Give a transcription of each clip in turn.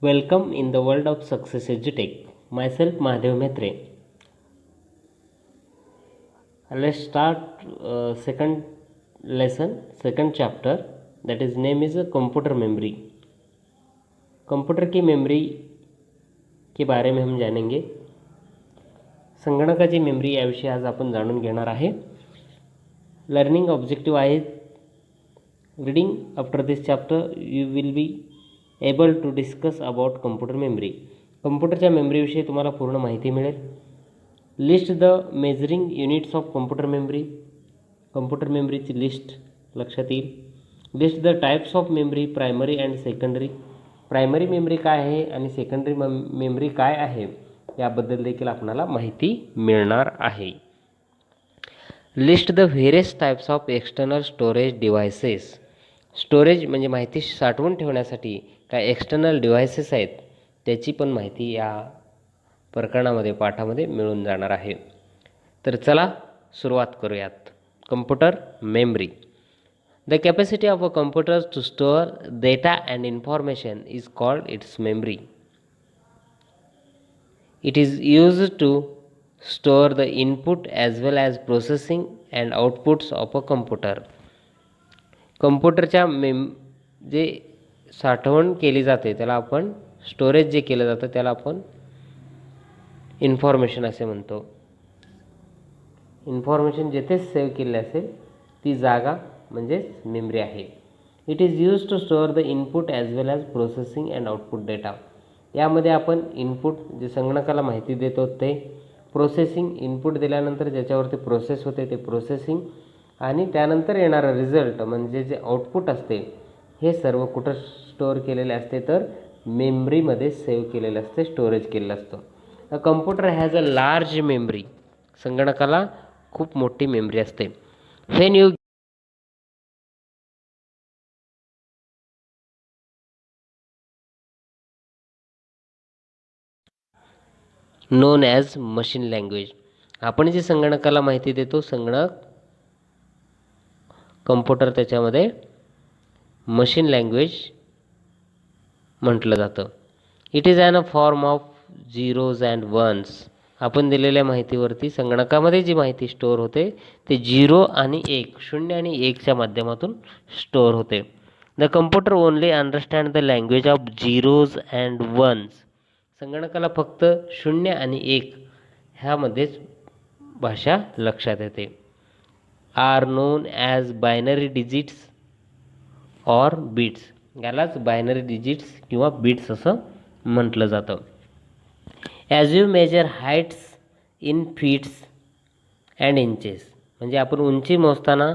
Welcome in the world of success edutech. Myself Mahadev Mehtre. Let's start second lesson, second chapter. That is name is computer memory. Computer की memory के बारे में हम जानेंगे. संगणकाची memory याविषयी आज आपण जाणून घेणार आहे. लर्निंग ऑब्जेक्टिव्ह आहे. Reading after this chapter you will be able to discuss about computer memory. कम्प्युटरच्या मेमरीविषयी तुम्हाला पूर्ण माहिती मिळेल. List the measuring units of computer memory. Computer मेमरीची लिस्ट लक्षात येईल. List the types of memory primary and secondary. Primary memory काय आहे आणि सेकंडरी मेमरी काय आहे याबद्दल देखील आपल्याला माहिती मिळणार आहे. List the various types of external storage devices. Storage म्हणजे माहिती साठवून ठेवण्यासाठी काय एक्सटर्नल डिव्हायसेस आहेत त्याची पण माहिती या प्रकरणामध्ये पाठामध्ये मिळून जाणार आहे. तर चला सुरुवात करूयात. Computer memory. The capacity of a computer to store data and information is called its memory. It is used to store the input as well as processing and outputs of a computer. कम्प्युटरच्या जे साठवण केली जाते त्याला आपण storage जे केलं जातं त्याला आपण इन्फॉर्मेशन असे म्हणतो. इन्फॉर्मेशन जेथे सेव्ह केले असेल ती जागा म्हणजेच मेमरी आहे. It is use to store the input as well as processing and output data. यामध्ये आपण इनपुट जे संगणकाला माहिती देतो ते, प्रोसेसिंग इनपुट दिल्यानंतर ज्याच्यावरती प्रोसेस होते ते प्रोसेसिंग, आणि त्यानंतर येणारा रिझल्ट म्हणजे जे आउटपुट असते हे सर्व कुठं स्टोअर केलेले असते तर मेमरीमध्ये सेव्ह केलेलं असते, स्टोरेज केलेलं असतं. अ computer has a large memory. संगणकाला खूप मोठी मेमरी असते. When you non as machine language. आपण जे संगणकाला माहिती देतो संगणक कम्प्युटर त्याच्यामध्ये मशीन लँग्वेज म्हटलं जातं. It is an a form of zeros and ones. आपण दिलेल्या माहितीवरती संगणकामध्ये जी माहिती स्टोअर होते ते 0 आणि 1, 0 आणि 1च्या माध्यमातून स्टोअर होते. The computer only understand the language of zeros and ones. संगणकाला फक्त 0 आणि 1 ह्यामध्येच भाषा लक्षात येते. Are known as binary digits or bits. यालाच बायनरी डिजिट्स किंवा बीट्स असं म्हटलं जातं. As you measure heights in feet and inches. म्हणजे आपण उंची मोजताना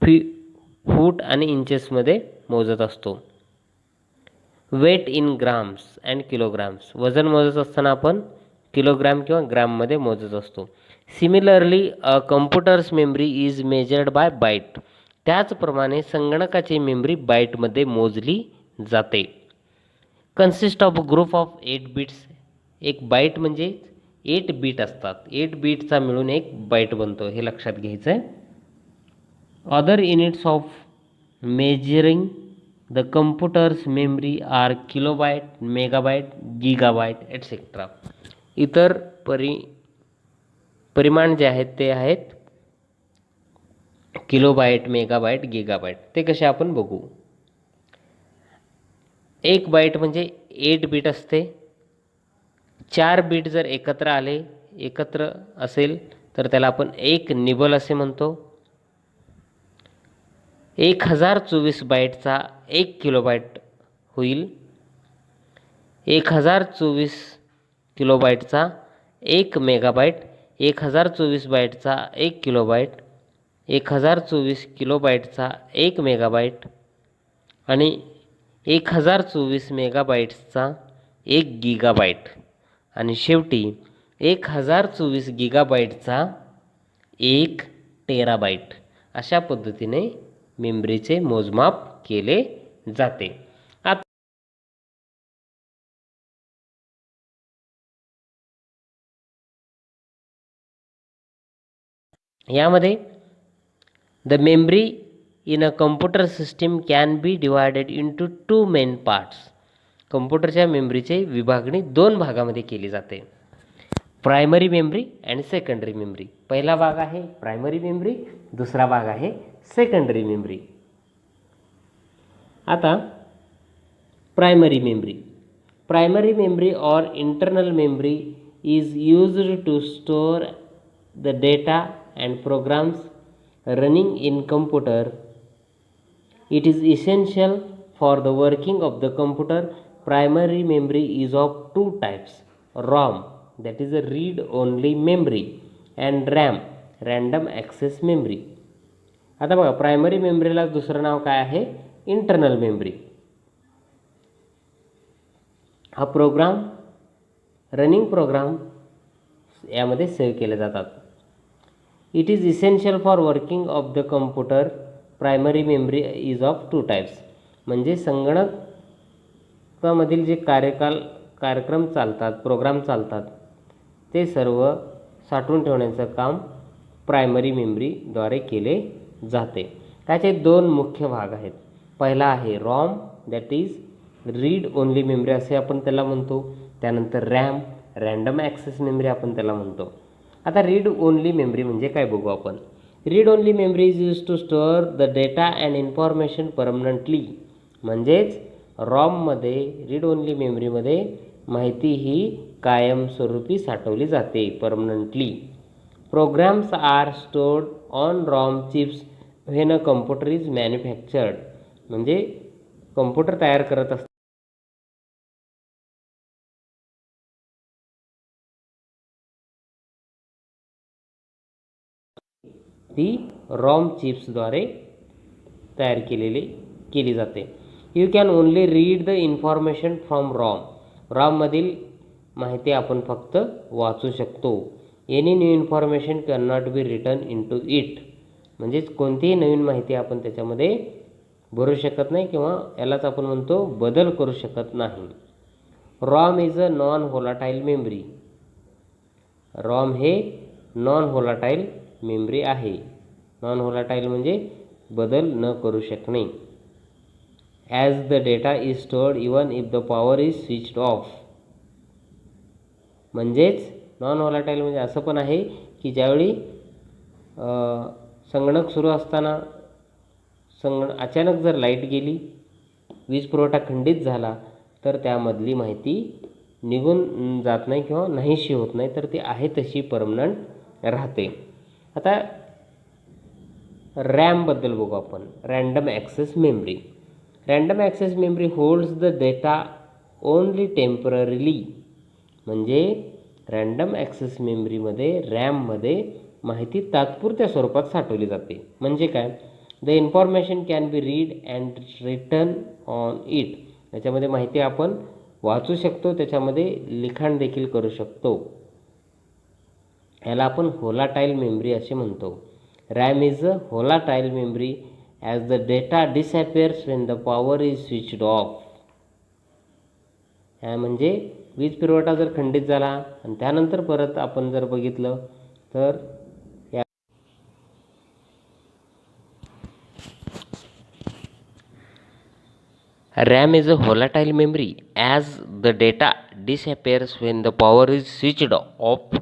फूट आणि इंचेसमध्ये मोजत असतो. Weight in grams and kilograms. वजन मोजत असताना आपण किलोग्राम किंवा ग्राममध्ये मोजत असतो. Similarly a computers memory is measured by byte. त्याचप्रमाणे संगणकाची मेमरी बाईटमध्ये मोजली जाते. Consist of group of 8 bits. एक बाईट म्हणजे 8 बीट असतात. 8 बीटचा मिळून एक बाईट बनतो, हे लक्षात घ्यायचं आहे. Other units of measuring the computer's memory are kilobyte, megabyte, gigabyte etcetera. इतर परिमाण जे आहेत ते आहेत किलोबाईट, मेगाबाईट, गिगाबाईट. ते कसे आपण बघू. एक बाईट म्हणजे 8 बीट असते. 4 बीट जर एकत्र असेल तर त्याला आपण एक निबल असे म्हणतो. 1024 बाईटचा 1 किलोबाईट होईल. 1024 किलोबाईटचा 1 मेगाबाईट. 1024 बाईटचा 1 किलोबाईट. 1024 किलोबाईटचा 1 मेगाबाईट आणि 1024 मेगाबाईट्सचा 1 गिगाबाईट आणि शेवटी 1024 गिगाबाईटचा 1 टेराबाईट. अशा पद्धतीने मेमरीचे मोजमाप केले जाते. यामध्ये the memory in a computer system can be divided into 2 main parts. कम्प्युटरच्या मेमरीची विभागणी दोन भागामध्ये केली जाते, प्रायमरी मेमरी आणि सेकंडरी मेमरी. पहिला भाग आहे प्रायमरी मेमरी, दुसरा भाग आहे सेकंडरी मेमरी. आता प्रायमरी मेमरी. प्रायमरी मेमरी और internal memory is used to store the data and programs running in computer. It is essential for the working of the computer. Primary memory is of two types: ROM, that is a read only memory, and RAM, random access memory. आता बघा, primary मेमरीला दुसरं नाव काय आहे? Internal memory. हा programme, running programme यामध्ये save केले जातात. It is essential for working of the computer. Primary memory is of two types. म्हणजे संगणकामधील जे कार्यक्रम चालतात, प्रोग्राम चालतात, ते सर्व साठवून ठेवण्याचं काम प्रायमरी मेमरीद्वारे केले जाते. त्याचे दोन मुख्य भाग आहेत. पहिला आहे ROM, that is read only memory असे आपण त्याला म्हणतो. त्यानंतर रॅम, रँडम ॲक्सेस मेमरी आपण त्याला म्हणतो. आता रीड ओनली मेमरी म्हणजे काय बघू आपण. Read only memory is use to store the data and information permanently. म्हणजेच रॉममध्ये, रीड ओनली मेमरीमध्ये माहिती ही कायमस्वरूपी साठवली जाते, permanently. Programs are stored on ROM chips when a computer is manufactured. म्हणजे कम्प्युटर तयार करत असताना ती रॉम चिप्सद्वारे तयार केली जाते. You can only read the information from ROM. रॉममधील माहिती आपण फक्त वाचू शकतो. Any new information can not be written into it. म्हणजेच कोणतीही नवीन माहिती आपण त्याच्यामध्ये भरू शकत नाही किंवा यालाच आपण म्हणतो बदल करू शकत नाही. ROM is a non volatile memory. ROM हे नॉन व्होलाटाईल मेमरी आहे. नॉन व्होलाटाईल म्हणजे बदल न करू शकणे. As the data is stored even if the power is switched off. म्हणजेच नॉन व्होलाटाईल म्हणजे असं पण आहे की ज्यावेळी संगणक सुरू असताना अचानक जर लाईट गेली, वीज पुरवठा खंडित झाला, तर त्यामधली माहिती निघून जात नाही किंवा नाहीशी होत नाही, तर ती आहे तशी परमनंट राहते. आता रॅमबद्दल बघू आपण. Random access memory. Random access memory holds the data only temporarily. म्हणजे रँडम ॲक्सेस मेमरीमध्ये, रॅममध्ये माहिती तात्पुरत्या स्वरूपात साठवली जाते. म्हणजे काय? The information can be read and written on it. याच्यामध्ये माहिती आपण वाचू शकतो, त्याच्यामध्ये लिखाण देखील करू शकतो. याला आपण व्होलाटाईल मेमरी असे म्हणतो. RAM is a volatile memory as the data disappears when the power is switched off. म्हणजे वीज पुरवठा जर खंडित झाला आणि त्यानंतर परत आपण जर बघितलं तर RAM is a volatile memory as the data disappears when the power is switched off.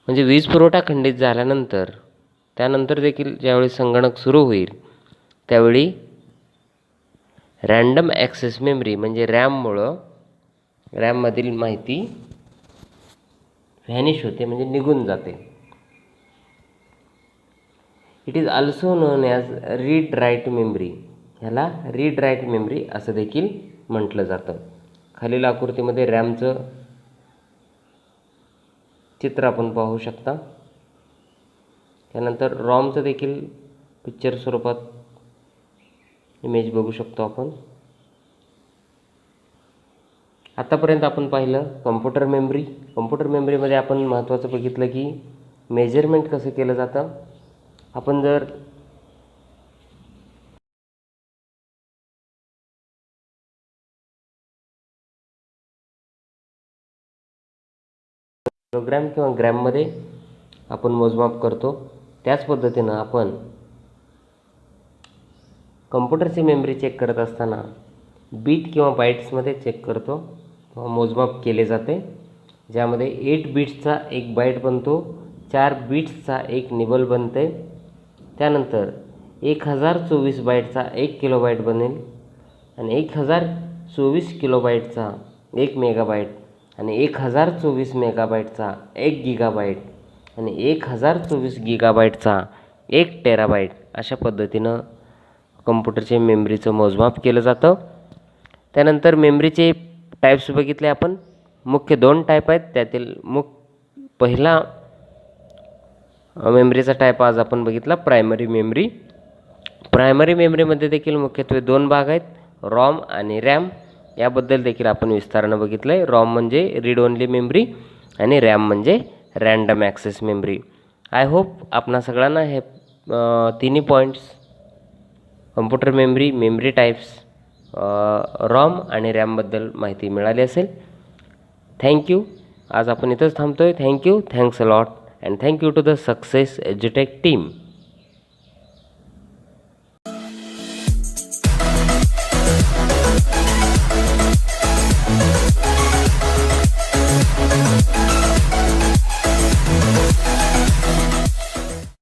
म्हणजे वीज पुरवठा खंडित झाल्यानंतर त्यानंतर देखील ज्यावेळी संगणक सुरू होईल त्यावेळी रँडम ॲक्सेस मेमरी म्हणजे रॅममधील माहिती व्हॅनिश होते, म्हणजे निघून जाते. It is also non as read write memory. ह्याला रीड राईट मेमरी असं देखील म्हटलं जातं. खालील आकृतीमध्ये रॅमचं चित्र आपण पाहू शकता. त्यानंतर रॉमचं देखील पिक्चर स्वरूपात इमेज बघू शकतो आपण. आतापर्यंत आपण पाहिलं कम्प्युटर मेमरी. कम्प्युटर मेमरीमध्ये आपण महत्त्वाचं बघितलं की मेजरमेंट कसं केलं जातं. आपण जर किलोग्रॅम किंवा ग्रॅममध्ये आपण मोजमाप करतो, त्याच पद्धतीनं आपण कम्प्युटरची मेमरी चेक करत असताना बीट किंवा बाईट्समध्ये चेक करतो, मोजमाप केले जाते, ज्यामध्ये 8 बीट्सचा एक बाईट बनतो, 4 बीट्सचा एक निबल बनते, त्यानंतर 1024 बाईटचा 1 किलोबाईट बनेल आणि 1024 किलोबाईटचा 1 मेगाबाईट आणि 1024 मेगाबाईटचा 1 गिगाबाईट आणि 1024 गिगाबाईटचा 1 टेराबाईट अशा पद्धतीनं कम्प्युटरचे मेमरीचं मोजमाप केलं जातं. त्यानंतर मेमरीचे टाईप्स बघितले आपण. मुख्य 2 टाईप आहेत, त्यातील पहिला मेमरीचा टाईप आज आपण बघितला प्रायमरी मेमरी. प्रायमरी मेमरीमध्ये देखील मुख्यत्वे 2 भाग आहेत, रॉम आणि रॅम. याबद्दल देखील आपण विस्तारानं बघितलं आहे. रॉम म्हणजे रीड ओनली मेमरी आणि रॅम म्हणजे random access memory. I hope आपणा सगळ्यांना हे तिन्ही points computer memory types, ROM आणि रॅमबद्दल माहिती मिळाली असेल. थँक्यू. आज आपण इथंच थांबतो आहे. Thank you. Thanks a lot and thank you to the success एज्युटेक टीम.